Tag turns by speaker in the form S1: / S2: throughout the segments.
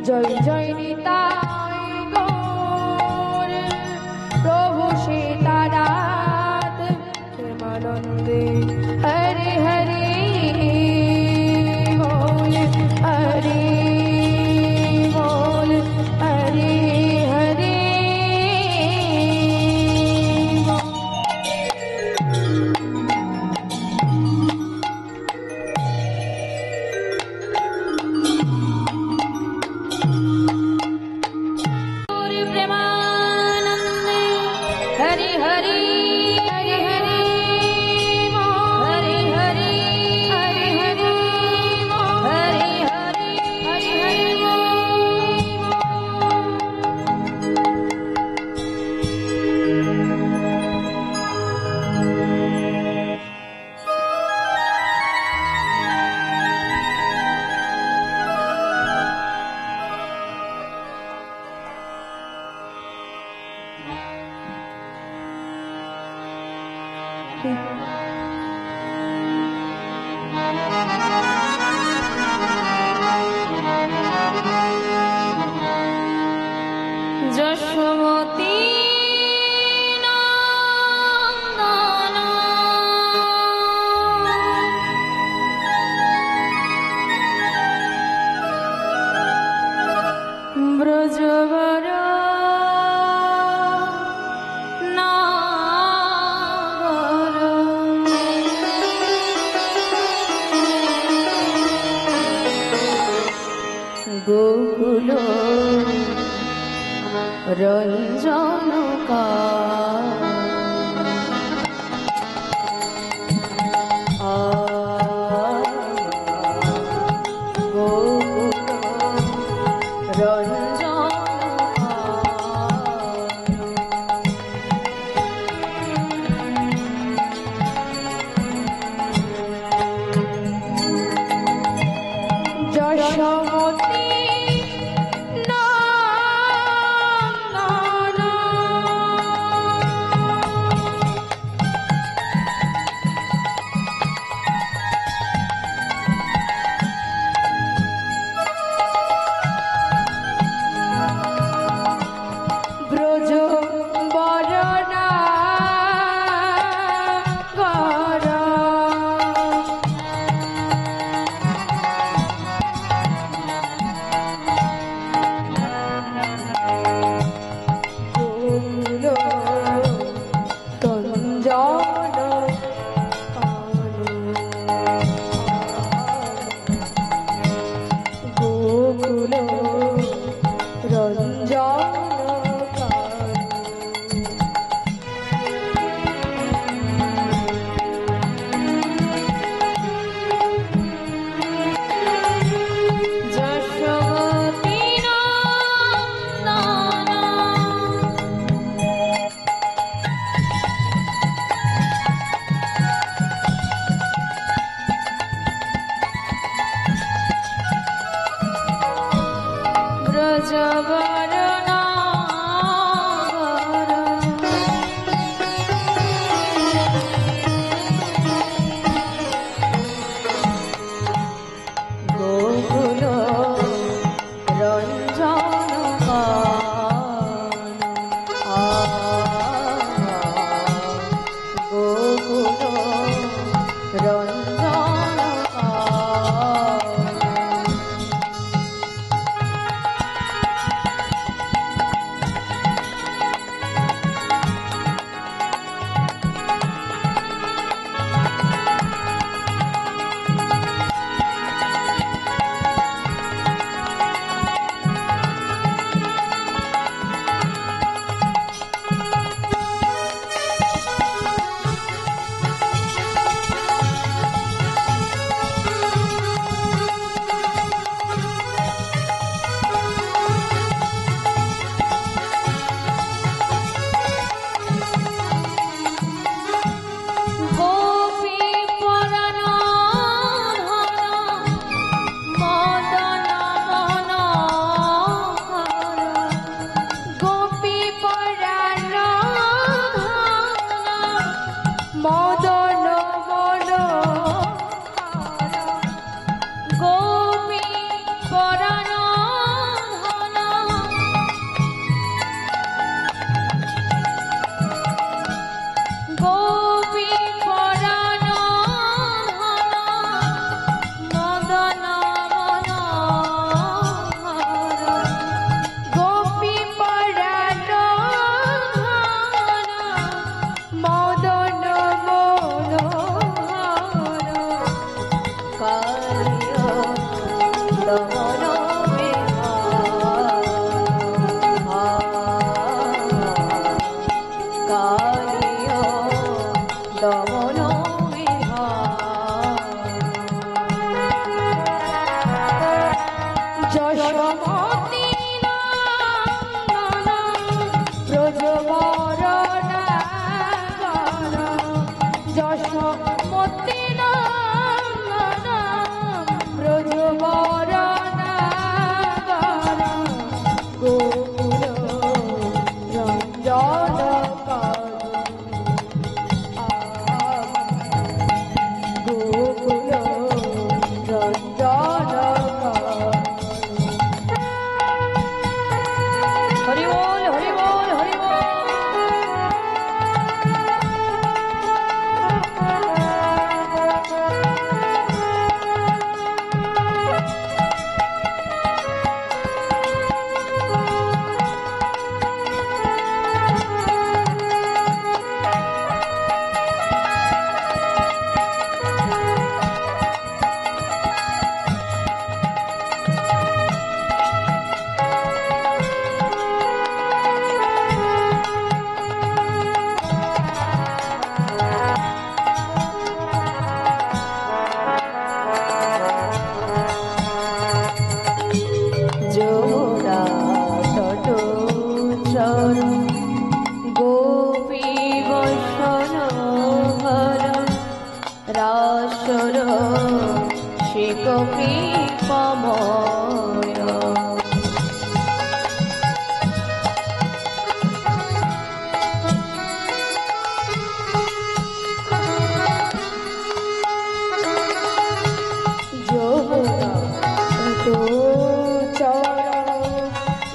S1: জয় জয় নিতাই যশোমতী ব্রজবর নাগর গোকুল রঞ্জন যশোমতী ব্রজবর নাগর গোকুল রঞ্জন গোকুল রঞ্জন কৃপাময়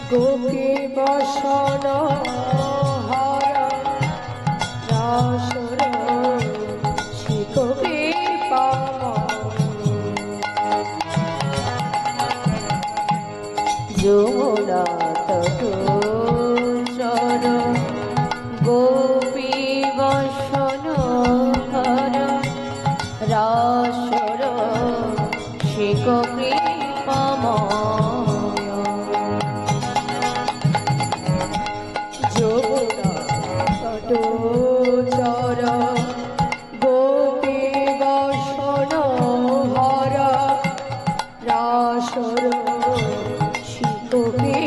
S1: গোপী বসন হর রাসর শিখবে যমুনা তট চর গোপী বসন হর রাসর শিখবে যমুনা তট চর গোপী বসন হর রাসর শিখবে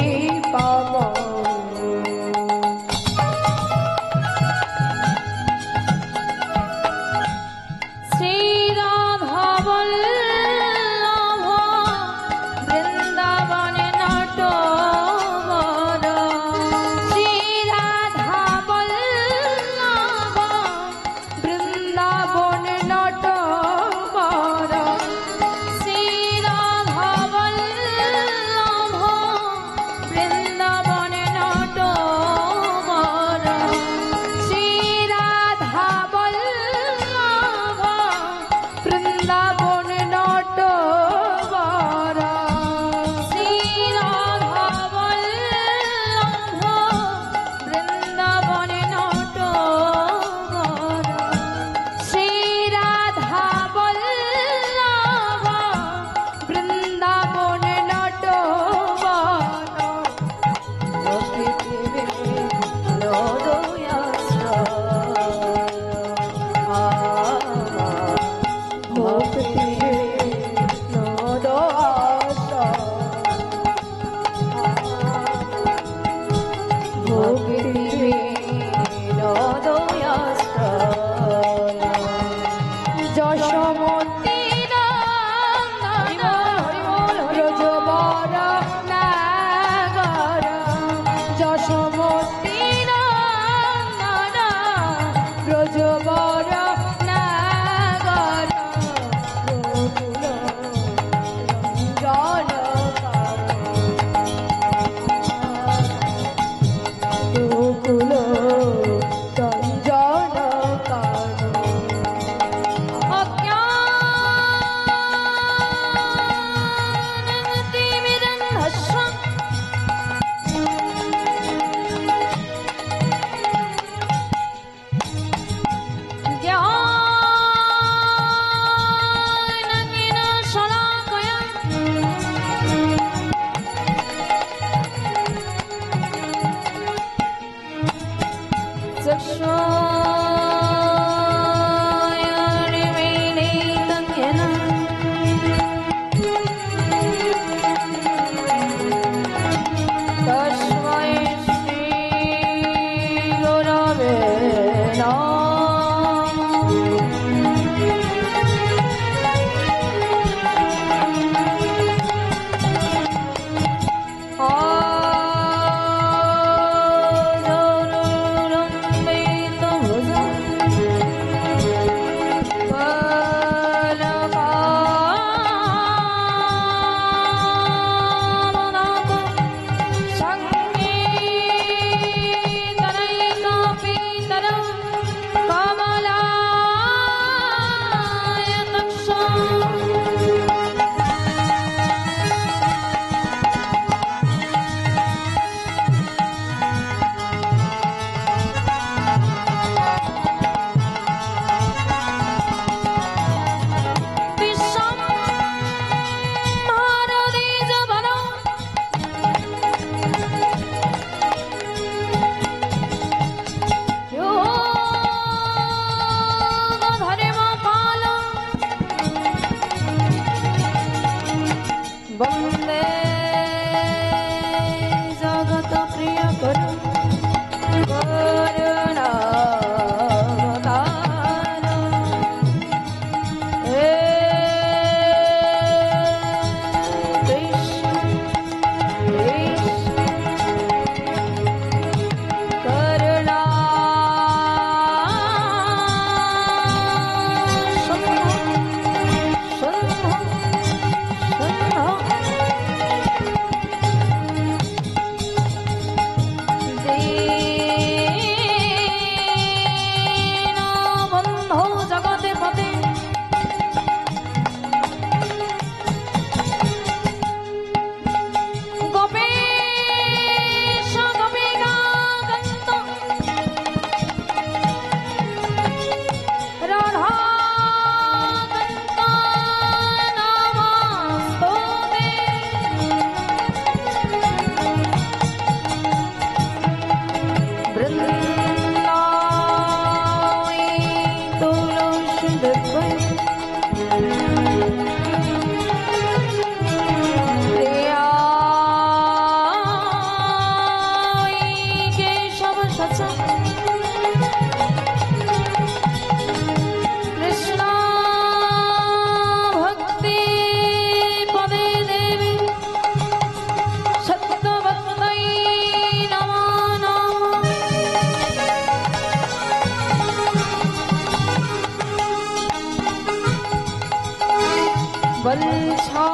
S1: वल्छा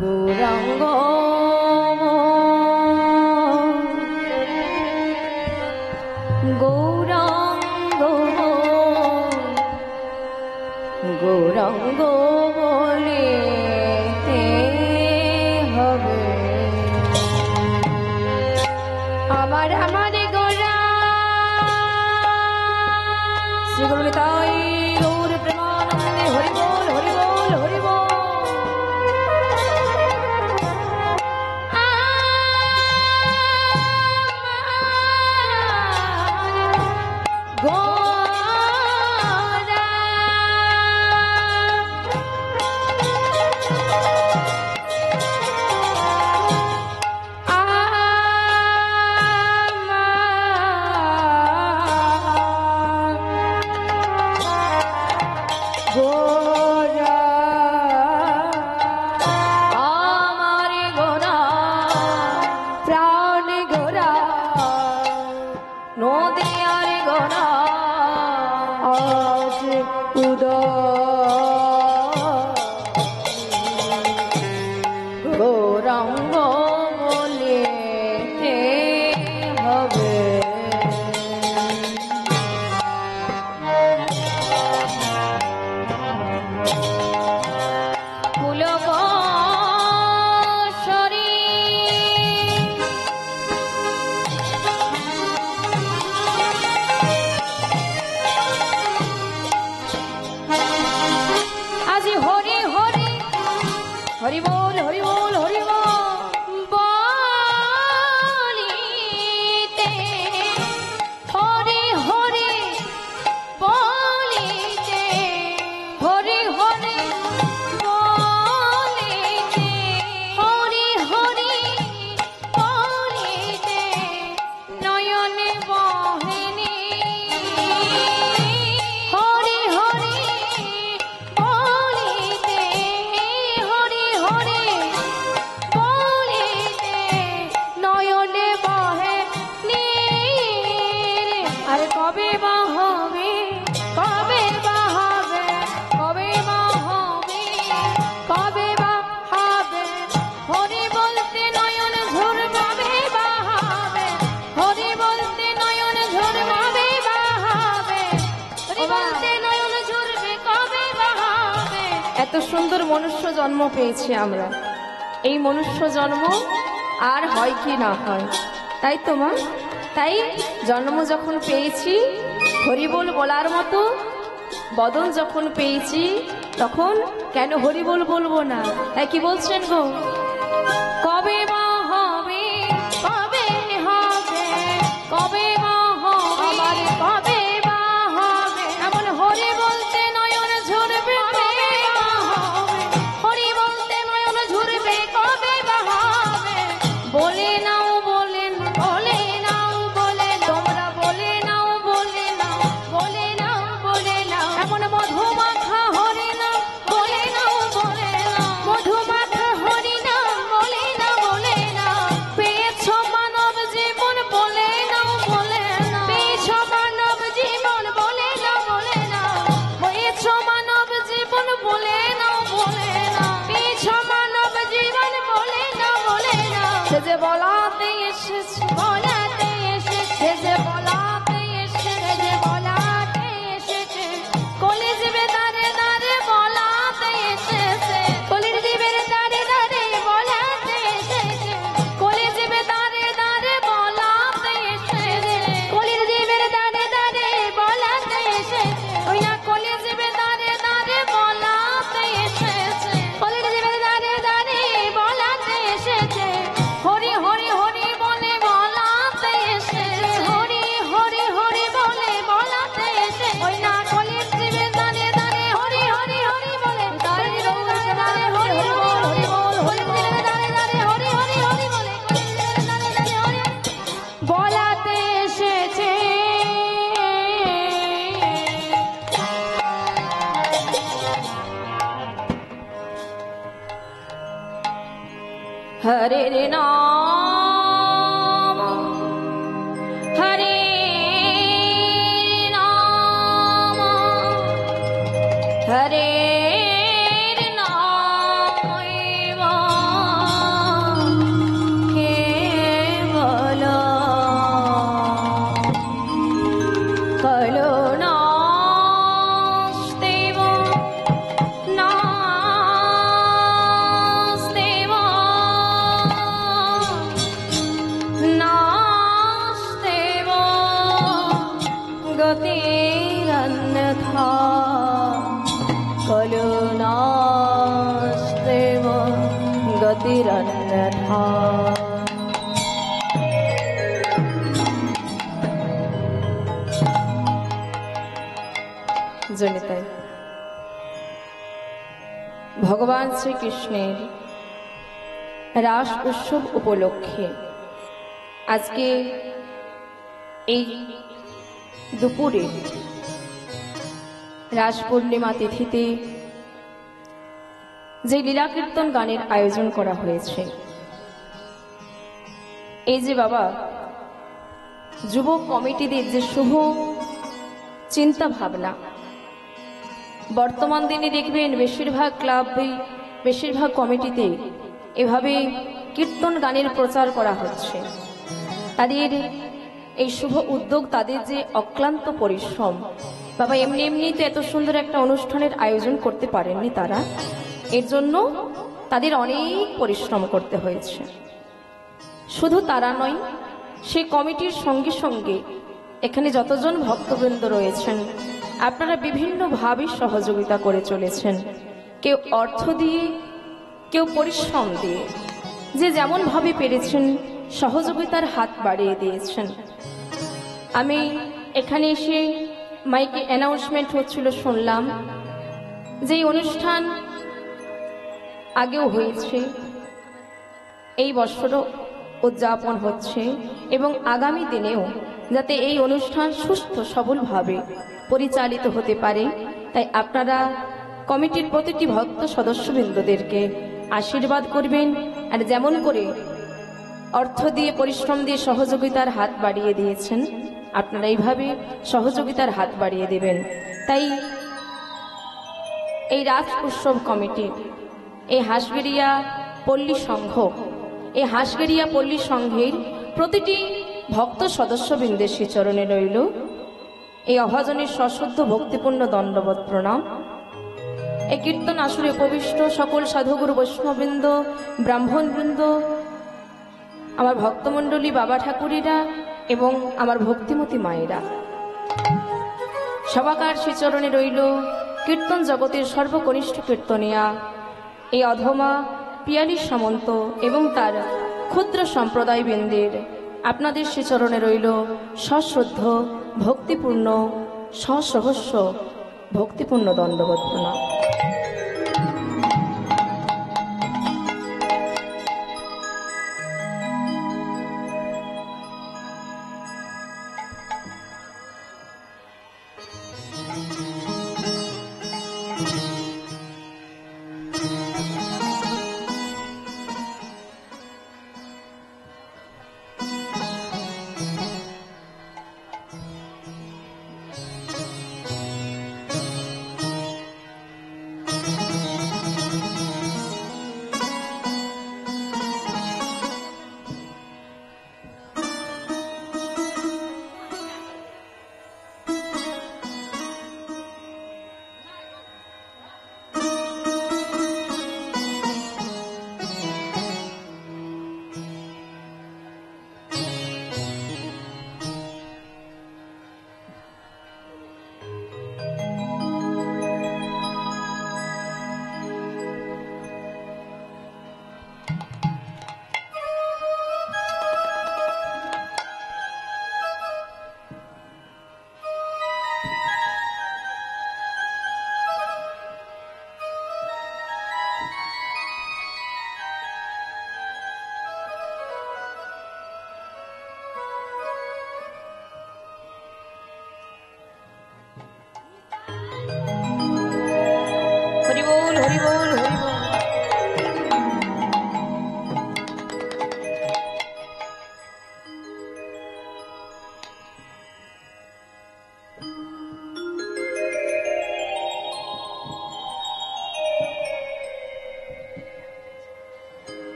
S1: গৌরাঙ্গ গৌরাঙ্গ গৌরাঙ্গ বলে হবে আমার আমার গৌরা শ্রী গুরু নিতাই গৌর প্রেমানন্দে হরি বল হরি বল হরি বল। গৌরাঙ্গ বলে হবে কুলবশরী আজি হরি হরি হরি বল হরি বল হরি বল বলিতে হরি হরি বলিতে হরি হরি বলিতে হরি হরি বলিতে নয়নে বহেনি হরি হরি বলিতে হরি হরি বলিতে নয়নে বহে নীর আর কবে বা হবে কবে বা হবে কবে বা হবে কবে বা হবে হরি বলতে নয়ন ঝরবে বা হবে হরি বলতে নয়ন ঝরবে বা হবে হরি বলতে নয়ন ঝরবে কবে বা হবে। এত সুন্দর মনুষ্য জন্ম পেয়েছি আমরা, এই মনুষ্য জন্ম আর হয় কি না হয়, তাই তো মা? তাই জন্ম যখন পেয়েছি হরিবোল বলার মতো বদন যখন পেয়েছি তখন কেন হরিবোল বলবো না? তাই কি বলছেন গো? কবে বা হবে কবে হবে কবে বা হবে আমার কবে বা হবে এমন হরি বলতে নয়ন ঝরবে কবে বা হবে হরি বলতে নয়ন ঝরবে কবে বা হবে বলে নাও বলে বলে নাও বলে তোমরা বলে নাও বলে নাও বলে নাও বলে নাও এমন মধুমাখা হরি নাও বলে নাও বলে নাও মধুমাখা হরি নাও বলে হরে নাম হরে নাম হরে কলুনাস্তেব গতিরন্যথা। জনিতাই ভগবান শ্রীকৃষ্ণের রাস উৎসব উপলক্ষে আজকে এই দুপুরে রাস পূর্ণিমা তিথিতে যে লীলা কীর্তন গানের আয়োজন করা হয়েছে, এই যে বাবা যুবক কমিটিদের যে শুভ চিন্তা ভাবনা, বর্তমান দিনে দেখবেন বেশিরভাগ ক্লাবে বেশিরভাগ কমিটিতে এভাবে কীর্তন গানের প্রচার করা হচ্ছে। তাদের এই শুভ উদ্যোগ, তাদের যে অক্লান্ত পরিশ্রম, বাবা এমনি এমনি তো এত সুন্দর একটা অনুষ্ঠানের আয়োজন করতে পারেননি তারা, এর জন্য তাদের অনেক পরিশ্রম করতে হয়েছে। শুধু তারা নয়, সেই কমিটির সঙ্গে সঙ্গে এখানে যতজন ভক্তবৃন্দ রয়েছেন আপনারা বিভিন্নভাবে সহযোগিতা করে চলেছেন, কেউ অর্থ দিয়ে, কেউ পরিশ্রম দিয়ে, যে যেমনভাবে পেরেছেন সহযোগিতার হাত বাড়িয়ে দিয়েছেন। আমি এখানে এসে মাইকে অ্যানাউন্সমেন্ট হচ্ছিল, শুনলাম যে অনুষ্ঠান আগেও হয়েছে, এই বছরও উদযাপন হচ্ছে এবং আগামী দিনেও যাতে এই অনুষ্ঠান সুস্থ সবলভাবে পরিচালিত হতে পারে, তাই আপনারা কমিটির প্রতিটি ভক্ত সদস্যবৃন্দদেরকে আশীর্বাদ করবেন। আর যেমন করে অর্থ দিয়ে, পরিশ্রম দিয়ে সহযোগিতার হাত বাড়িয়ে দিয়েছেন, আপনারা এইভাবে সহযোগিতার হাত বাড়িয়ে দেবেন। তাই এই রাস উৎসব কমিটি, এই হাঁসগেড়িয়া পল্লী সংঘ, এই হাঁসগেড়িয়া পল্লী সংঘের প্রতিটি ভক্ত সদস্যবৃন্দের শ্রীচরণে রইল এই অভাজনের সশুদ্ধ ভক্তিপূর্ণ দণ্ডবৎ প্রণাম। এই কীর্তন আসরে উপবিষ্ট সকল সাধুগুরু বৈষ্ণববৃন্দ, ব্রাহ্মণবৃন্দ, আমার ভক্তমণ্ডলী, বাবা ঠাকুরিরা এবং আমার ভক্তিমতী মায়েরা, সবাকার শ্রীচরণে রইল কীর্তন জগতের সর্বকনিষ্ঠ কীর্তনিয়া এই অধমা পিয়ালি সামন্ত এবং তার ক্ষুদ্র সম্প্রদায় বৃন্দের আপনাদের শ্রীচরণে রইল সশ্রদ্ধ ভক্তিপূর্ণ সসহস্র ভক্তিপূর্ণ দণ্ডবৎ প্রণাম।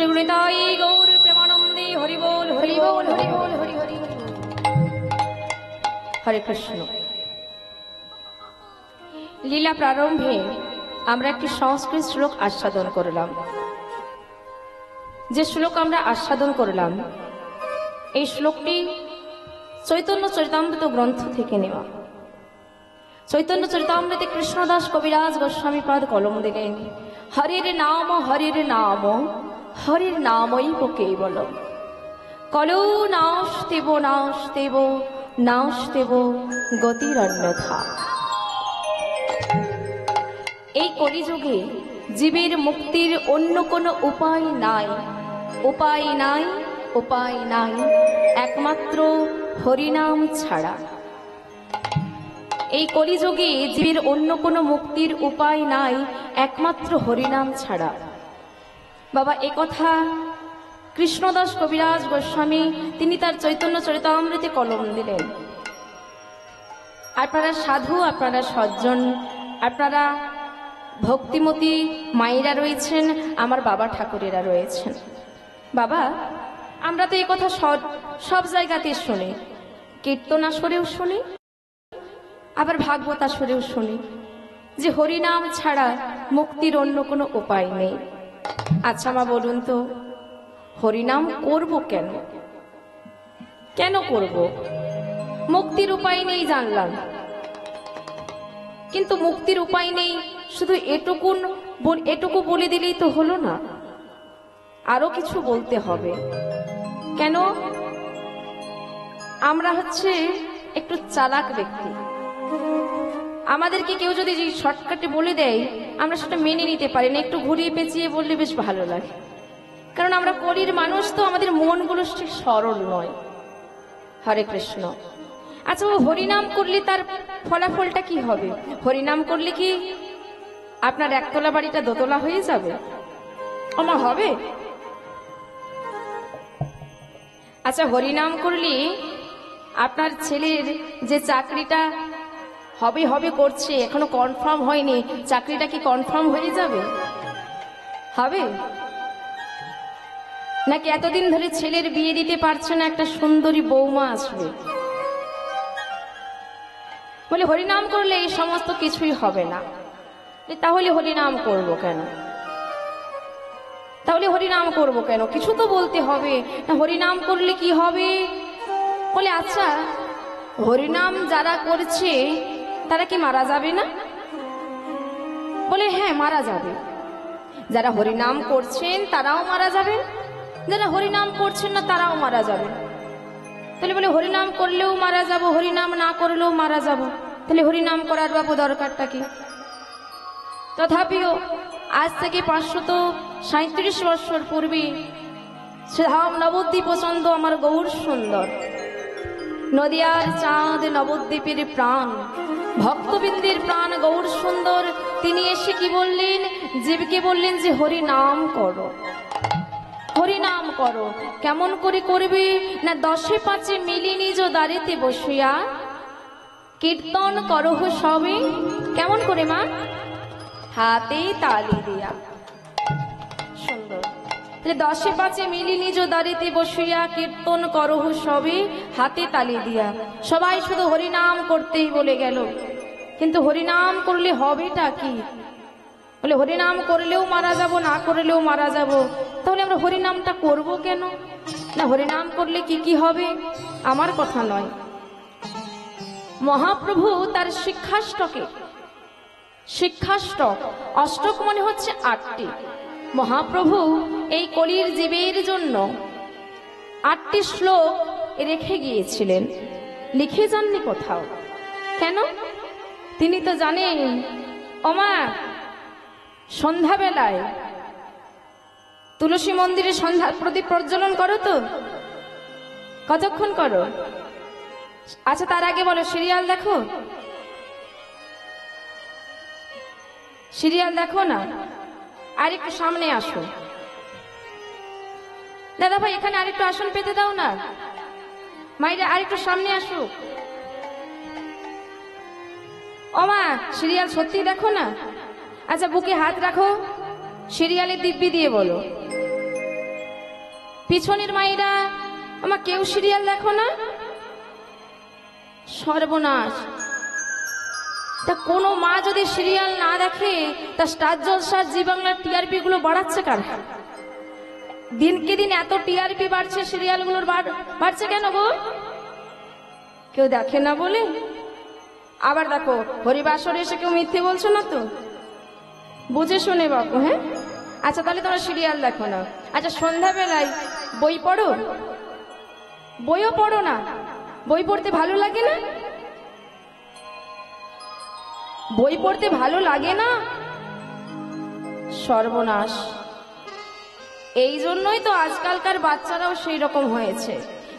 S1: শ্রী গুণিতাই গৌর প্রেমানন্দে হরি বল হরি বল হরি বল হরি হরি হরে কৃষ্ণ। লীলা প্রারম্ভে আমরা একটি সংস্কৃত শ্লোক আস্বাদন করলাম। যে শ্লোক আমরা আস্বাদন করলাম এই শ্লোকটি চৈতন্য চরিতামৃত গ্রন্থ থেকে নেওয়া। চৈতন্য চরিতামৃতে কৃষ্ণদাস কবিরাজ গোস্বামী পাদ কলম দিলেন, হরির নাম হরির নামৈব কেবলম, কলৌ নাস্তেব নাস্তেব নাস্তেব গতিরন্যথা। এই কলিযুগে জীবের মুক্তির অন্য কোনো উপায় নাই, উপায় নাই, উপায় নাই, একমাত্র হরিনাম ছাড়া। এই কলিযুগে জীবের অন্য কোনো মুক্তির উপায় নাই, একমাত্র হরিনাম ছাড়া। বাবা এ কথা কৃষ্ণদাস কবিরাজ গোস্বামী তিনি তার চৈতন্য চরিতামৃতে কলম দিলেন। আপনারা সাধু, আপনারা সজ্জন, আপনারা ভক্তিমতী মায়েরা রয়েছেন, আমার বাবা ঠাকুরেরা রয়েছেন। বাবা আমরা তো এই কথা সব জায়গাতে শুনি, কীর্তন আসরেও শুনি, আবার ভাগবত আসরেও শুনি যে হরিনাম ছাড়া মুক্তির অন্য কোনো উপায় নেই। আচ্ছা মা বলুন তো, হরিনাম করব কেন? কেন করব? মুক্তির উপায় নেই জানলাম, কিন্তু মুক্তির উপায় নেই শুধু এটুকু বলে দিলেই তো হলো না, আরো কিছু বলতে হবে। কেন? আমরা হচ্ছে একটু চালাক ব্যক্তি। আমাদেরকে কেউ যদি শর্টকাটে বলে দেয় আমরা সেটা মেনে নিতে পারি না, একটু ঘুরিয়ে পেঁচিয়ে বললে বেশ ভালো লাগে। কারণ আমরা কলির মানুষ, তো আমাদের মনগুলো ঠিক সরল নয়। হরে কৃষ্ণ। আচ্ছা ও হরিনাম করলে তার ফলাফলটা কি হবে? হরিনাম করলে কি আপনার একতলা বাড়িটা দোতলা হয়ে যাবে? আমার হবে? আচ্ছা হরিনাম করলে আপনার ছেলের যে চাকরিটা হবে হবে করছে, এখনো কনফার্ম হয়নি, চাকরিটা কি কনফার্ম হয়ে যাবে? হবে নাকি এতদিন ধরে ছেলের বিয়ে দিতে পারছে না, একটা সুন্দরী বৌমা আসবে? বলে হরিনাম করলে এই সমস্ত কিছুই হবে না। তাহলে হরিনাম করব কেন? তাহলে হরিনাম করব কেন? কিছু তো বলতে হবে না। হরিনাম করলে কি হবে? বলে আচ্ছা হরিনাম যারা করছে তারা কি মারা যাবে না? বলে হ্যাঁ মারা যাবে। যারা হরিনাম করছেন তারাও মারা যাবেন, যারা হরিনাম করছেন না তারাও মারা যাবেন। তাহলে বলে হরিনাম করলেও মারা যাব, হরিনাম না করলেও মারা যাব, তাহলে হরিনাম করার বাবু দরকারটা কি? তথাপিও আজ থেকে 537 বছর পূর্বে শ্রীধাম নবদ্বীপ পছন্দ আমার গৌর সুন্দর, নদিয়ার চাঁদ নবদ্বীপের প্রাণ, ভক্তবৃন্দের প্রাণ গৌর সুন্দর, তিনি এসে কি বললেন? জীবকে বললেন যে হরিনাম করো, হরিনাম করো। কেমন করে করবে না? 10-5 মিলি নিজ দাঁড়িতে বসিয়া কীর্তন করো সবে। কেমন করে মা? হাতে তালি দিয়া। সুন্দর। 10-5 মিলি নিজ দাঁড়িতে বসিয়া কীর্তন করো সবে, হাতে তালি দিয়া। সবাই শুধু হরিনাম করতেই বলে গেল, কিন্তু হরিনাম করলে হবেটা কি? বলে হরিনাম করলেও মারা যাব, না করলেও মারা যাব। তাহলে আমরা হরিনামটা করব কেন? না হরিনাম করলে কি কি হবে? আমার কথা নয়, মহাপ্রভু তার শিক্ষাষ্টকে, শিক্ষাষ্টক, অষ্টক মনে হচ্ছে 8টি, মহাপ্রভু এই কলির জীবের জন্য 8টি শ্লোক রেখে গিয়েছিলেন, লিখে যাননি কোথাও। কেন? তিনি তো জানেন ওমা সন্ধ্যাবেলায় তুলসী মন্দিরে সন্ধ্যা প্রদীপ প্রজ্বলন করো তো? কতক্ষণ করো? আচ্ছা তার আগে বলো সিরিয়াল দেখো, সিরিয়াল দেখো না? আর একটু সামনে আসো দাদা ভাই, এখানে আরেকটু আসন পেতে দাও না। মাইরা আরেকটু সামনে আসো। ও মা সিরিয়াল সত্যি দেখো না? আচ্ছা বুকে হাত রাখো, সিরিয়ালের দিব্যি দিয়ে বলো পিছনের মায়েরা আমার কেউ সিরিয়াল দেখো না? সর্বনাশ! তা কোনো মা যদি সিরিয়াল না দেখে, তা স্টার জলসার জি বাংলার টিআরপি গুলো বাড়াচ্ছে কার? দিনকে দিন এত টিআরপি বাড়ছে, সিরিয়াল গুলোর বাড়ছে কেন গো? কেউ দেখে না বলে? আবার দেখো, হরিবাসরে এসে কেউ মিথ্যে বলছো না তো? বুঝে শুনে বাবু। হ্যাঁ, আচ্ছা তাহলে তোমরা সিরিয়াল দেখো না। আচ্ছা সন্ধ্যাবেলায় বই পড়ো? বইও পড়ো না? বই পড়তে ভালো লাগে না? বই পড়তে ভালো লাগে না? সর্বনাশ! এই জন্যই তো আজকালকার বাচ্চারাও সেই রকম হয়েছে।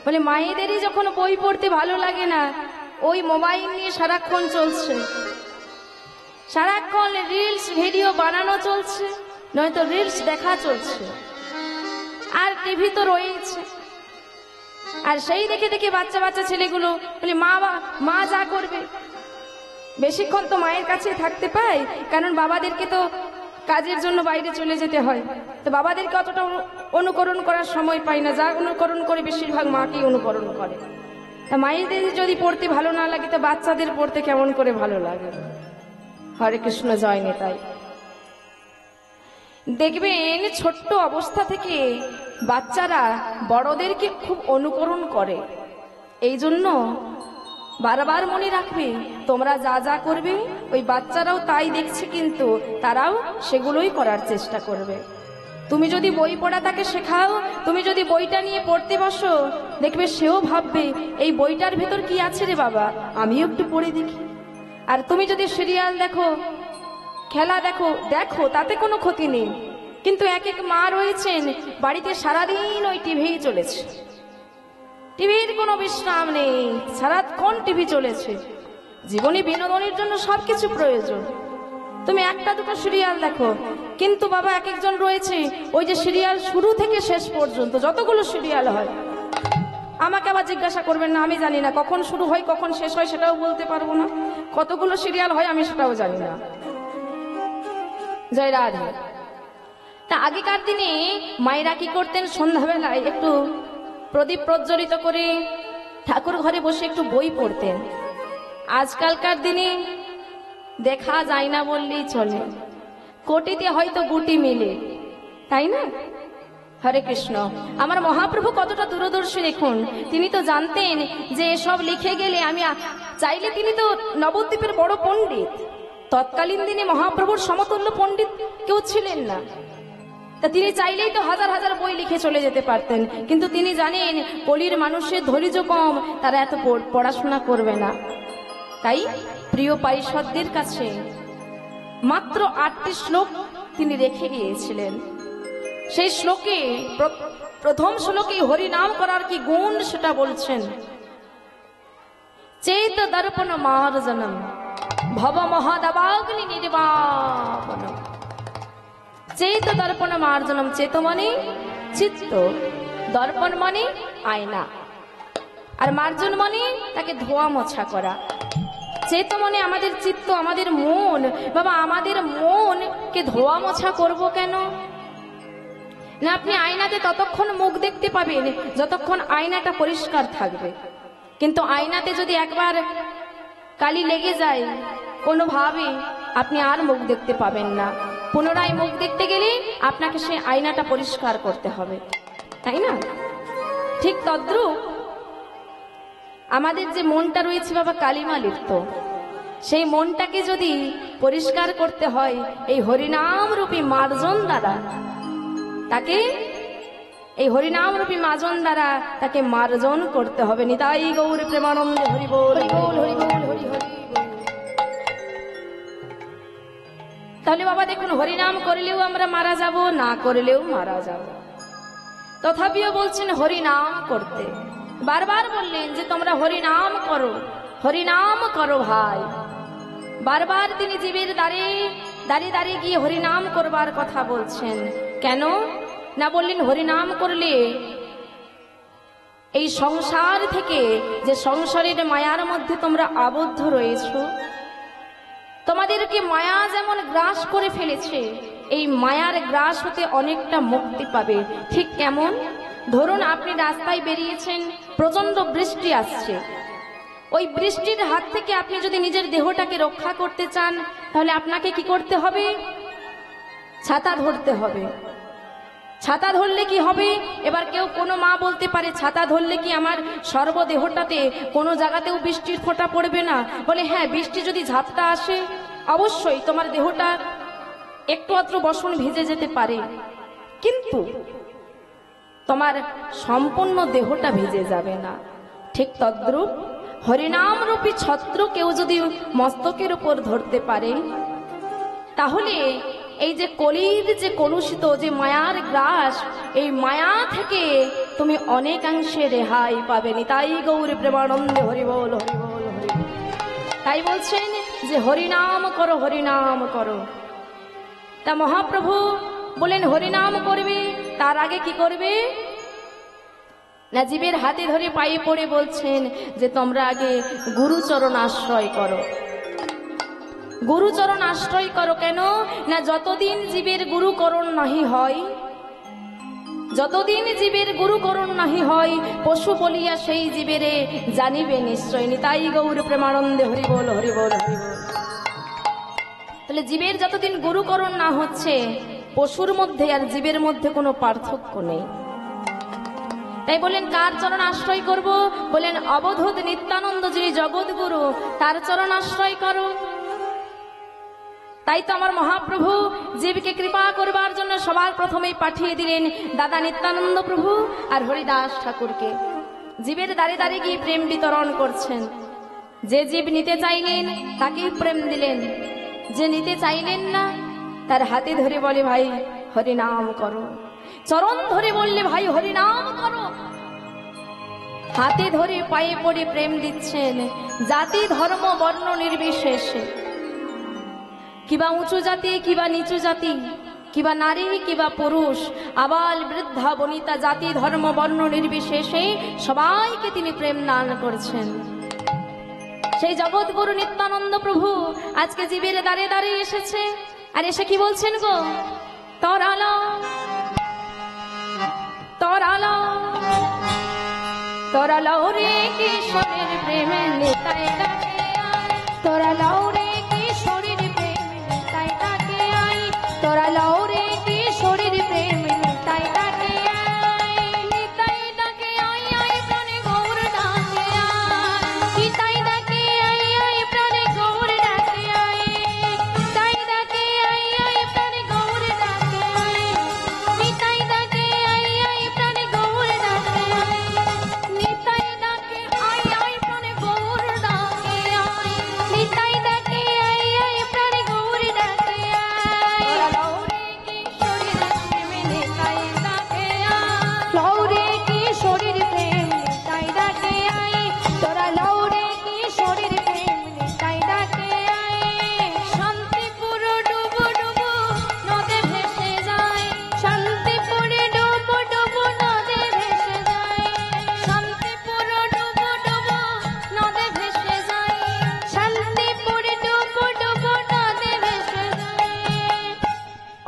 S1: মানে মায়েদেরই যখন বই পড়তে ভালো লাগে না, ওই মোবাইল নিয়ে সারাক্ষণ চলছে, সারাক্ষণ রিলস ভিডিও বানানো চলছে, নয়তো রিলস দেখা চলছে, আর টিভি তো রয়েছে। আর সেই দেখে দেখে বাচ্চা বাচ্চা ছেলেগুলো বলে মা যা করবে। বেশিক্ষণ তো মায়ের কাছে থাকতে পায়, কারণ বাবাদেরকে তো কাজের জন্য বাইরে চলে যেতে হয়, তো বাবাদেরকে অতটা অনুকরণ করার সময় পায় না। যা অনুকরণ করে বেশিরভাগ মাকেই অনুকরণ করে। তা মায়েদের যদি পড়তে ভালো না লাগে, তো বাচ্চাদের পড়তে কেমন করে ভালো লাগে? হরে কৃষ্ণ, জয় নিতাই। দেখবেন ছোট্ট অবস্থা থেকে বাচ্চারা বড়দেরকে খুব অনুকরণ করে। এই জন্য বারবার মনে রাখবে, তোমরা যা যা করবে ওই বাচ্চারাও তাই দেখছে, কিন্তু তারাও সেগুলোই করার চেষ্টা করবে। তুমি যদি বই পড়া তাকে শেখাও, তুমি যদি বইটা নিয়ে পড়তে বসো, দেখবে সেও ভাববে এই বইটার ভেতর কি আছে রে বাবা, আমিও একটু পড়ে দেখি। আর তুমি যদি সিরিয়াল দেখো, খেলা দেখো, দেখো, তাতে কোনো ক্ষতি নেই। কিন্তু এক এক মা রয়েছেন বাড়িতে সারাদিন ওই টিভিই চলেছে, টিভির কোনো বিশ্রাম নেই, সারাক্ষণ টিভি চলেছে। জীবনে বিনোদনের জন্য সবকিছু প্রয়োজন, তুমি একটা দুটো সিরিয়াল দেখো। কিন্তু বাবা এক একজন রয়েছে, ওই যে সিরিয়াল শুরু থেকে শেষ পর্যন্ত যতগুলো সিরিয়াল হয়, আমাকে আবার জিজ্ঞাসা করবেন না, আমি জানি না কখন শুরু হয় কখন শেষ হয়, সেটাও বলতে পারবো না। কতগুলো সিরিয়াল হয় আমি সেটাও জানি না। জয় রাধে। তা আগেকার দিনে মায়েরা কি করতেন, সন্ধ্যাবেলায় একটু প্রদীপ প্রজ্বলিত করে ঠাকুর ঘরে বসে একটু বই পড়তেন। আজকালকার দিনে দেখা যায় না বললেই চলে, কোটিতে হয়তো গুটি মিলে, তাই না? হরে কৃষ্ণ। আমার মহাপ্রভু কতটা দূরদর্শী দেখুন, তিনি তো জানতেন যে এসব লিখে গেলে আমি চাইলে, তিনি তো নবদ্বীপের বড় পণ্ডিত, তৎকালীন দিনে মহাপ্রভুর সমতুল্য পণ্ডিত কেউ ছিলেন না। তা তিনি চাইলেই তো হাজার হাজার বই লিখে চলে যেতে পারতেন, কিন্তু তিনি জানেন কলির মানুষের ধৈর্য কম, তারা এত পড়াশোনা করবে না। তাই প্রিয় পারিষদদের কাছে মাত্র 8টি শ্লোক তিনি রেখে গিয়েছিলেন। সেই শ্লোকে প্রথম শ্লোকে হরিনাম করার কি গুণ সেটা বলছেন। চেত দর্পণ মার্জনম ভব মহাদাবাগ্নি নির্বাপনম। চেত দর্পণ মার্জনম, চেত মানে চিত্ত, দর্পণ মানে আয়না, আর মার্জন মানে তাকে ধোয়া মোছা করা। চেত মানে আমাদের চিত্ত, আমাদের মন। বাবা, আমাদের মনকে ধোয়া মোছা করব কেন না? আপনি আয়নাতে ততক্ষণ মুখ দেখতে পাবেন যতক্ষণ আয়নাটা পরিষ্কার থাকবে, কিন্তু আয়নাতে যদি একবার কালি লেগে যায় কোনোভাবে, আপনি আর মুখ দেখতে পাবেন না। পুনরায় মুখ দেখতে গেলে আপনাকে সেই আয়নাটা পরিষ্কার করতে হবে, তাই না? ঠিক তদ্রূপ আমাদের যে মনটা রয়েছে বাবা, কালিমা লিপ্ত, সেই মনটাকে যদি পরিষ্কার করতে হয় এই হরিনাম রূপী মার্জন দ্বারা, তাকে এই হরিনাম রূপী মার্জন দ্বারা তাকে মার্জন করতে হবে। নিতাই গৌর প্রেমানন্দে হরি বল, হরি বল, হরি বল, হরি হরি। তাহলে বাবা দেখুন, হরিনাম করলেও আমরা মারা যাব, না করলেও মারা যাব, তথাপিও বলছেন হরিনাম করতে। বারবার বললেন যে তোমরা হরিনাম করো, হরিনাম করো ভাই। বারবার তিনি জীবের দাঁড়িয়ে দাঁড়িয়ে গিয়ে হরিনাম করবার কথা বলছেন। কেন না বললেন, হরিনাম করলে এই সংসার থেকে, যে সংসারের মায়ার মধ্যে তোমরা আবদ্ধ রয়েছো, তোমাদেরকে মায়া যেমন গ্রাস করে ফেলেছে, এই মায়ার গ্রাস হতে অনেকটা মুক্তি পাবে। ঠিক কেমন ধরুন আপনি রাস্তায় বেরিয়েছেন, প্রচন্ড বৃষ্টি আসছে, ওই বৃষ্টির হাত থেকে আপনি যদি নিজের দেহটাকে রক্ষা করতে চান তাহলে আপনাকে কি করতে হবে? ছাতা ধরতে হবে। ছাতা ধরলে কি হবে? এবার কেউ কোনো মা বলতে পারে ছাতা ধরলে কি আমার সর্বদেহটাতে কোনো জায়গাতেও বৃষ্টির ফোঁটা পড়বে না? বলে হ্যাঁ, বৃষ্টি যদি ঝাপটা আসে অবশ্যই তোমার দেহটা একটু আধটু বসন ভিজে যেতে পারে, কিন্তু তোমার সম্পূর্ণ দেহটা ভিজে যাবে না। ঠিক তদ্রূপ হরিনাম রূপী ছত্র কেউ যদি মস্তকের উপর ধরতে পারে তাহলে এই যে কলির যে কলুষিত যে মায়ার গ্রাস, এই মায়া থেকে তুমি অনেকাংশে রেহাই পাবেনি। তাই গৌর প্রেমানন্দে হরি বল হরি বল হরি বল। তাই বলছেন যে হরিনাম করো, হরিনাম করো। তা মহাপ্রভু বলেন হরিনাম করবে, তার আগে কি করবে না? জীবের হাতে ধরে পায়ে পড়ে বলছেন যে তোমরা আগে গুরুচরণ আশ্রয় করো। গুরুচরণ আশ্রয় করো কেন না? যতদিন জীবের গুরুকরণ নাহি হয়, যতদিন জীবের গুরুকরণ নাহি হয়, পশু বলিয়া সেই জীবেরে জানিবে নিশ্চয়। নিতাই গৌর প্রেমানন্দে হরি বল হরি বল হরি বল। তাহলে জীবের যতদিন গুরুকরণ না হচ্ছে, পশুর মধ্যে আর জীবের মধ্যে কোনো পার্থক্য নেই। তাই বলেন কার চরণ আশ্রয় করব? বলেন অবধূত নিত্যানন্দ যিনি জগৎগুরু, তার চরণ আশ্রয় করো। তাই তো আমার মহাপ্রভু জীবকে কৃপা করবার জন্য সবার প্রথমেই পাঠিয়ে দিলেন দাদা নিত্যানন্দ প্রভু আর হরিদাস ঠাকুরকে। জীবের দাঁড়িয়ে দাঁড়িয়ে গিয়ে প্রেম বিতরণ করছেন। যে জীব নিতে চাইলেন তাকেই প্রেম দিলেন, যে নিতে চাইলেন না তার হাতে ধরে বলে ভাই হরিনাম করো, চরণ ধরে বললে ভাই হরিনাম করো। হাতে ধরে পায়ে পড়ে প্রেম দিচ্ছেন, জাতি ধর্ম বর্ণ নির্বিশেষে, কিবা উঁচু জাতি কিবা নিচু জাতি, কিবা নারী কিবা পুরুষ, আবাল বৃদ্ধা বনিতা, জাতি ধর্ম বর্ণ নির্বিশেষে সবাইকে তিনি প্রেম দান করছেন। সেই জগৎগুরু নিত্যানন্দ প্রভু আজকে জীবের দাঁড়িয়ে দাঁড়িয়ে এসেছে, আর এসে কি বলছেন গো? তরালো তরালো তরালো রে কিশোরের প্রেমে নিতাই ডাকে আয়, তরালো রে কিশোরের প্রেমে নিতাই ডাকে আয়, তরালো রে কিশোরের প্রেমে নিতাই ডাকে আয়, নিতাই ডাকে আয় আয় প্রাণে গৌর ডাকে আয়, নিতাই ডাকে আয় আয় প্রাণে গৌর ডাকে আয়, নিতাই ডাকে আয় আয় প্রাণে গৌর ডাকে আয়, নিতাই ডাকে আয় আয় প্রাণে গৌর ডাকে আয়, নিতাই ডাকে আয় আয় প্রাণে গৌর ডাকে আয়, নিতাই ডাকে আয় আয় প্রাণে গৌর ডাকে আয়। লৌরে কিশোরীর প্রেমে নিতাই ডাকে আয়, লৌরে কিশোরীর প্রেমে নিতাই ডাকে আয়, তোরা লৌরে কিশোরীর প্রেমে নিতাই ডাকে আয়। শান্তিপুর ডুবু ডুবু নদে ভেসে যায়, শান্তিপুরে ডুবু ডুবু নদে ভেসে যায়, শান্তিপুর ডুবু ডুবু নদে ভেসে যায়, শান্তিপুরে ডুবু ডুবু নদে ভেসে যায়।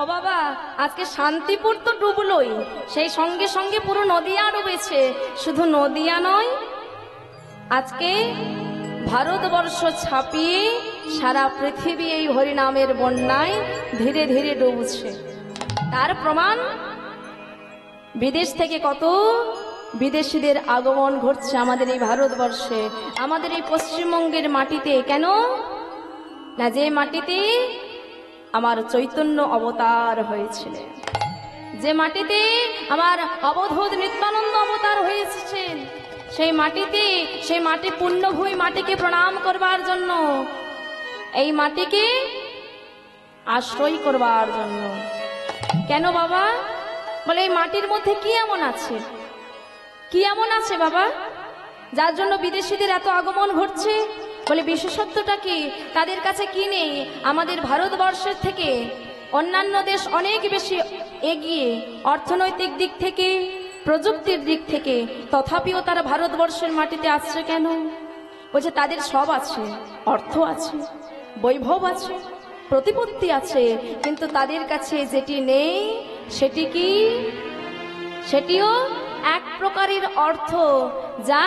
S1: ও বাবা, আজকে শান্তিপুর তো ডুবলোই, সেই সঙ্গে সঙ্গে পুরো নদিয়া ডুবেছে। শুধু নদিয়া নয়, আজকে ভারতবর্ষ ছাপিয়ে সারা পৃথিবী এই হরিনামের বন্যায় ধীরে ধীরে ডুবছে। তার প্রমাণ বিদেশ থেকে কত বিদেশিদের আগমন ঘটছে আমাদের এই ভারতবর্ষে, আমাদের এই পশ্চিমবঙ্গের মাটিতে। কেন না? যে মাটিতে আমার চৈতন্য অবতার হয়েছিলেন, যে মাটিতে আমার অবধূত নিত্যানন্দ অবতার হয়েছেন, সেই মাটিতে, সেই মাটি পুণ্যভূমি, মাটিকে প্রণাম করবার জন্য, এই মাটিকে আশ্রয় করবার জন্য। কেন বাবা? বলে এই মাটির মধ্যে কি এমন আছে, কি এমন আছে বাবা যার জন্য বিদেশিদের এত আগমন ঘটছে? বলে বিশেষত্বটা কি, তাদের কাছে কি নেই? আমাদের ভারতবর্ষের থেকে অন্যান্য দেশ অনেক বেশি এগিয়ে অর্থনৈতিক দিক থেকে, প্রযুক্তির দিক থেকে, তথাপিও তারা ভারতবর্ষের মাটিতে আসছে কেন? বলছে তাদের সব আছে, অর্থ আছে, বৈভব আছে, প্রতিপত্তি আছে, কিন্তু তাদের কাছে যেটি নেই সেটি কি? সেটিও এক প্রকারের অর্থ যা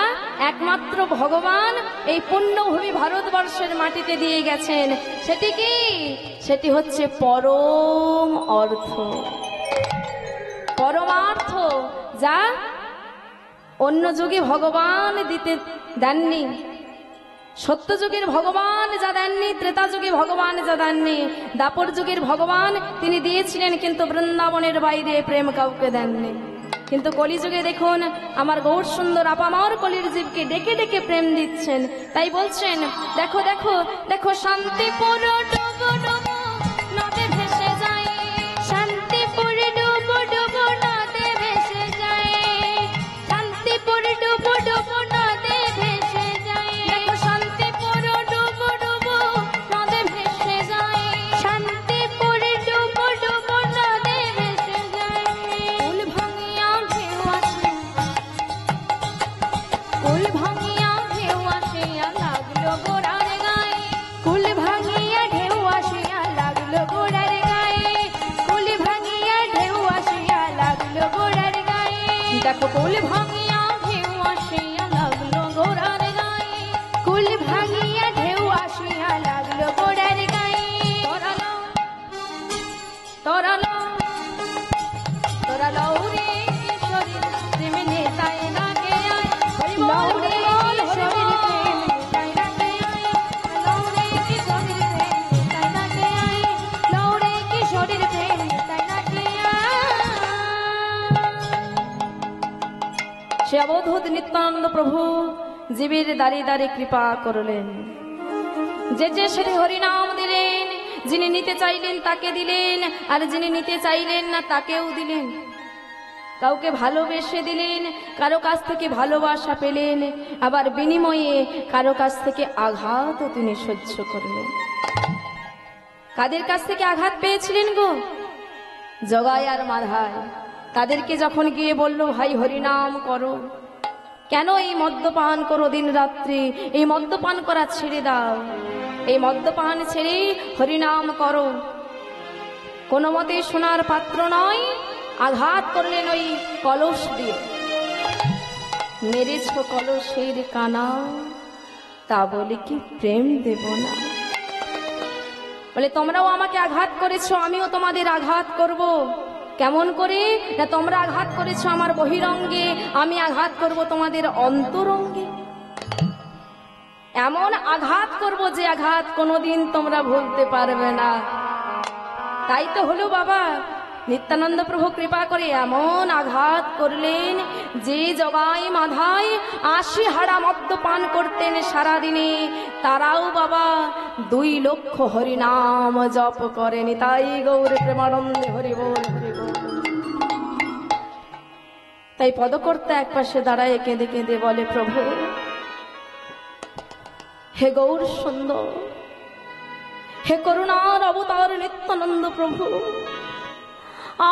S1: একমাত্র ভগবান এই পুণ্যভূমি ভারতবর্ষের মাটিতে দিয়ে গেছেন। সেটি কি? সেটি হচ্ছে পরম অর্থ, পরমার্থ, যা অন্য যুগে ভগবান দিতে দেননি। সত্যযুগের ভগবান যা দেননি, ত্রেতা যুগে ভগবান যা দেননি, দাপর যুগের ভগবান তিনি দিয়েছিলেন, কিন্তু বৃন্দাবনের বাইরে প্রেম কাউকে দেননি। কিন্তু কলিযুগে দেখুন আমার গৌর সুন্দর আপামর কলির জীবকে ডেকে ডেকে প্রেম দিচ্ছেন। তাই বলছেন, দেখো দেখো দেখো শান্তিপুর ডুবো ডুবো নদে ভেসে যায়, শান্তিপুর ডুবো ডুবো নদে ভেসে যায়, শান্তিপুর ডুবো ডুবো নদে ভেসে যায়, দেখো শান্তিপুর ডুবো ডুবো নদে ভেসে যায়, শান্তিপুর ডুবো ডুবো নদে ভেসে যায়। কুল ভাঙিয়া ঢেউ আসে, কুল ভাঙিয়া ঢেউ আসিয়া লাগলো গোড়ার গায়ে, কুল ভাঙিয়া ঢেউ আসিয়া লাগলো গোড়ার গায়ে, কুল ভাঙিয়া ঢেউ আসিয়া লাগলো গোড়ার গায়ে, দেখো কুল ভাঙিয়া ঢেউ আসিয়া লাগলো গোড়ার গায়ে, কুল ভাঙিয়া ঢেউ আসিয়া লাগলো গোড়ার গায়ে। তরালো তরালো তরালো রে শরীর প্রেম নেতায় নাগে আয়, হরি বল হরি বল শরীর প্রেম নেতায় নাগে আয়, লৌরে কি শরীর প্রেম নেতায় নাগে আয়, লৌরে কি শরীর প্রেম নেতায় নাগে আয়। সে অবধূত নিত্যানন্দ প্রভু জীবের দাঁড়িয়ে দাঁড়িয়ে কৃপা করলেন। যে যে সেটি হরিনাম দিলেন, যিনি নিতে চাইলেন তাকে দিলেন, আর যিনি নিতে চাইলেন না তাকেও দিলেন। কাউকে ভালোবেসে দিলেন, কারো কাছ থেকে ভালোবাসা পেলেন, আবার বিনিময়ে কারো কাছ থেকে আঘাতও তিনি সহ্য করলেন। কাদের কাছ থেকে আঘাত পেয়েছিলেন গো? জগাই আর মাধায়। তাদেরকে যখন গিয়ে বলল ভাই হরিনাম করো, কেন এই মদ্যপান করো দিন রাত্রি, এই মদ্যপান করা ছেড়ে দাও, এই মদ্যপান ছেড়ে হরিনাম করো, কোনো মতে সোনার পাত্র নয়, আঘাত করলেন ওই কলস দিয়ে। মেরেছ কলসের কানা, তা বলে কি প্রেম দেব না? বলে তোমরাও আমাকে আঘাত করেছো, আমিও তোমাদের আঘাত করব। কেমন করে? না তোমরা আঘাত করেছো আমার বহিরঙ্গে, আমি আঘাত করব তোমাদের অন্তরঙ্গে। এমন আঘাত করব যে আঘাত কোনোদিন তোমরা ভুলতে পারবে না। তাই তো হলো বাবা, নিত্যানন্দ প্রভু কৃপা করে এমন আঘাত করলেন যে জগাই মাধায় ৮০ হাড়া মদ্যপান করতেন সারাদিনে, তারাও বাবা ২ লক্ষ হরিনাম জপ করেনি। তাই গৌর প্রেমানন্দে হরি বল হরি বল। তাই পদকর্তা এক পাশে দাঁড়ায় কেঁদে কেঁদে বলে, প্রভু হে গৌর সুন্দর, হে করুণার অবতার নিত্যানন্দ প্রভু,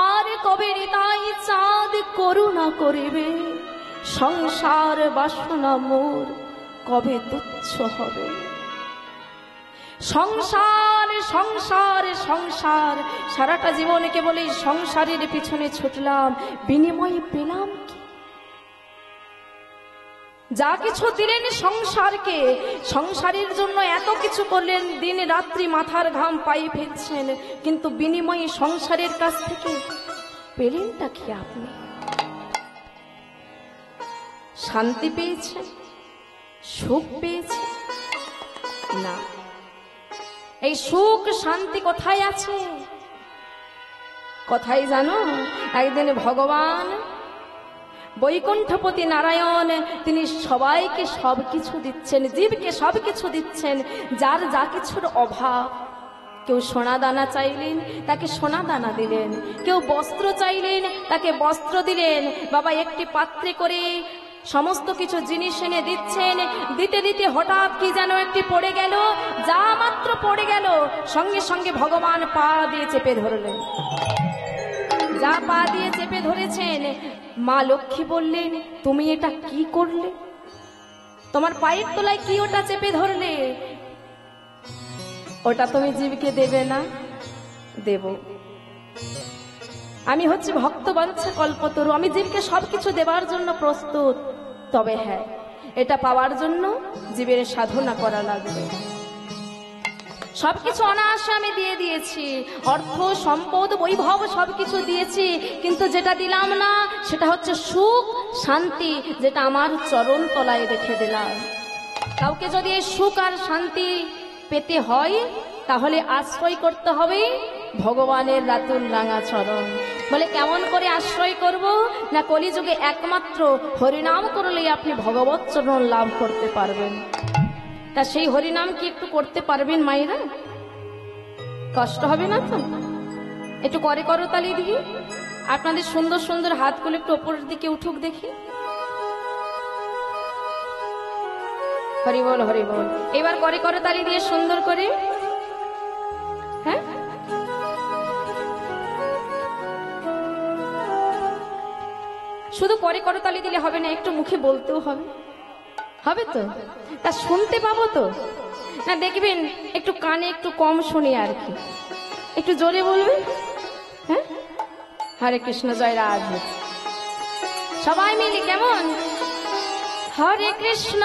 S1: আর কবে হৃদয় চাঁদ করুণা করিবে, সংসার বাসনা মোর কবে তুচ্ছ হবে। সংসার সংসার সংসার, সারাটা জীবনে কেবল এই সংসারের পিছনে ছুটলাম, বিনিময়ে পেলাম কি? যা কিছু দিলেন সংসারকে, সংসারের জন্য এত কিছু করলেন, দিন রাত্রি মাথার ঘাম পায়ে ফেলছেন, কিন্তু বিনিময়ে সংসারের কাছ থেকে পেলেনটা কি? আপনি শান্তি পেয়েছেন, সুখ পেয়েছেন না? এই সুখ শান্তি কোথায় আছে? কোথায় জানো? একদিন ভগবান বৈকুণ্ঠপতি নারায়ণ তিনি সবাইকে সবকিছু দিচ্ছেন, জীবকে সবকিছু দিচ্ছেন, যার যা কিছুর অভাব। কেউ সোনা দানা চাইলেন, তাকে সোনা দানা দিলেন, কেউ বস্ত্র চাইলেন, তাকে বস্ত্র দিলেন। বাবা একটি পাত্রে করে সমস্ত কিছু জিনিস এনে দিচ্ছেন, দিতে দিতে হঠাৎ কি যেন একটি পড়ে গেল, যা মাত্র পড়ে গেল সঙ্গে সঙ্গে ভগবান পা দিয়ে চেপে ধরলেন। যা পা দিয়ে চেপে ধরেছেন, মা লক্ষ্মী বললেন, তুমি এটা কি করলে? তোমার পায়ের তলায় কি ওটা চেপে ধরলে? ওটা তুমি জীবকে দেবে না? দেব।
S2: আমি হচ্ছে ভক্তবাঞ্ছা কল্পতরু, আমি জীবকে সবকিছু দেবার জন্য প্রস্তুত। তবে হ্যাঁ, এটা পাওয়ার জন্য জীবের সাধনা করা লাগবে। সবকিছু অনায়াসে আমি দিয়ে দিয়েছি, অর্থ সম্পদ বৈভব সবকিছু দিয়েছি, কিন্তু যেটা দিলাম না সেটা হচ্ছে সুখ শান্তি, যেটা আমার চরণ তলায় রেখে দিলাম। কাউকে যদি এই সুখ আর শান্তি পেতে হয় তাহলে আশ্রয় করতে হবে ভগবানের রাতুল রাঙা চরণ। বলে কেমন করে আশ্রয় করব না, কলিযুগে একমাত্র হরিনাম করলেই আপনি ভগবৎ চরণ লাভ করতে পারবেন। তা সেই হরিনাম কি একটু করতে পারবেন মায়েরা? কষ্ট হবে না তো? একটু করে করতালি দিয়ে আপনাদের সুন্দর সুন্দর হাতগুলো একটু ওপরের দিকে উঠুক দেখি। হরি বল হরি বল। এবার করে করতালি দিয়ে সুন্দর করে, হ্যাঁ শুধু করে করতালি দিলে হবে না, একটু মুখে বলতেও হবে, হবে তো? তা শুনতে পাবো তো না? দেখবেন একটু কানে একটু কম শুনি আর কি, একটু জোরে বলবেন। হ্যাঁ, হরে কৃষ্ণ জয় রাধে। সবাই মিলে কেমন? হরে কৃষ্ণ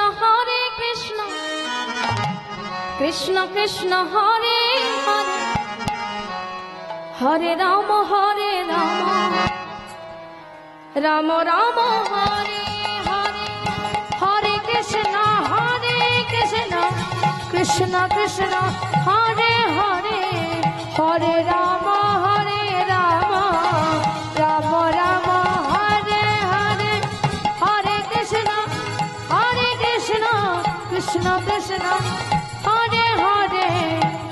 S2: কৃষ্ণ কৃষ্ণ হরে হরে, হরে রাম রাম রাম হরে হরে, হরে কৃষ্ণ কৃষ্ণ কৃষ্ণ হরে হরে, হরে রাম রাম রাম হরে হরে, হরে কৃষ্ণ কৃষ্ণ কৃষ্ণ হরে হরে,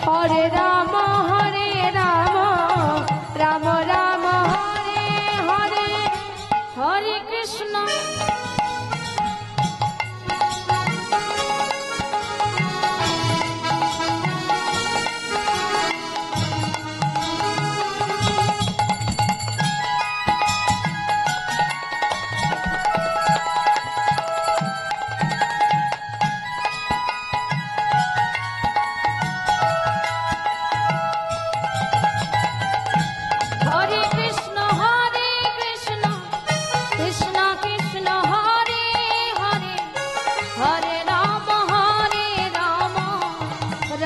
S2: হরে রাম রাম রাম হরে হরে, হরে কৃষ্ণ।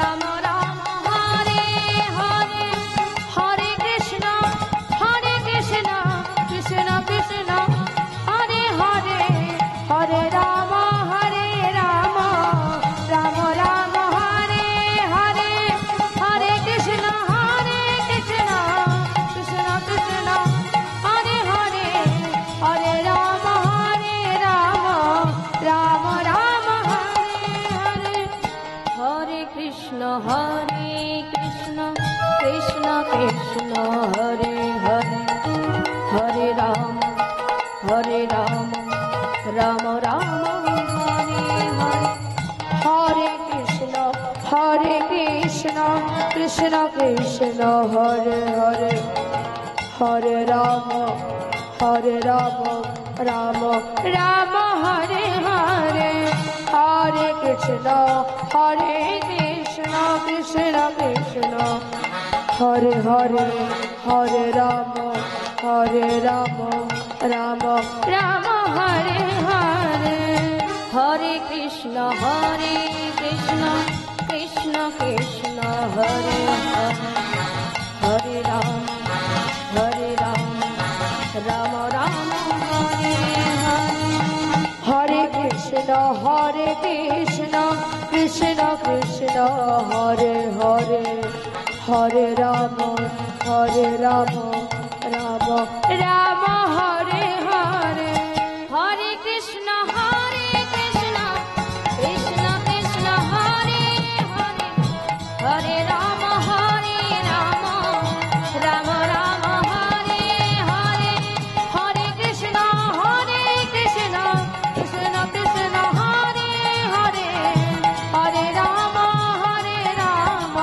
S2: রাম রাম হরে হরে, হরে কৃষ্ণ কৃষ্ণ কৃষ্ণ হরে হরে, হরে রাম রাম রাম হরে হরে, হরে কৃষ্ণ কৃষ্ণ কৃষ্ণ হরে হরে, হরে রাম রাম রাম হরে হরে, হরে কৃষ্ণ কৃষ্ণ কৃষ্ণ হরে হরে, হরে রাম রাম রাম হরে হরে, হরে কৃষ্ণ কৃষ্ণ কৃষ্ণ হরে হরে, হরে রাম রাম রাম হরে হরে, হরে কৃষ্ণ কৃষ্ণ কৃষ্ণ হরে হরে, হরে রাম রাম রাম হরে হরে, হরে কৃষ্ণ কৃষ্ণ কৃষ্ণ হরে হরে, হরে রাম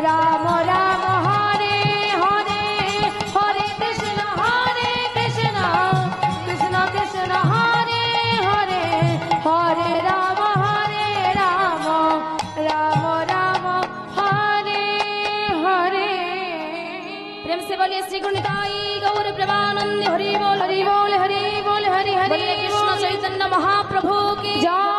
S2: রাম রাম হরে হরে, হরে কৃষ্ণ प्रेम से बोलिए श्री गुणिताई गौर प्रेमानंद हरि बोल हरि बोल हरि बोल हरि हरि कृष्ण चैतन्य महाप्रभु की
S1: जय।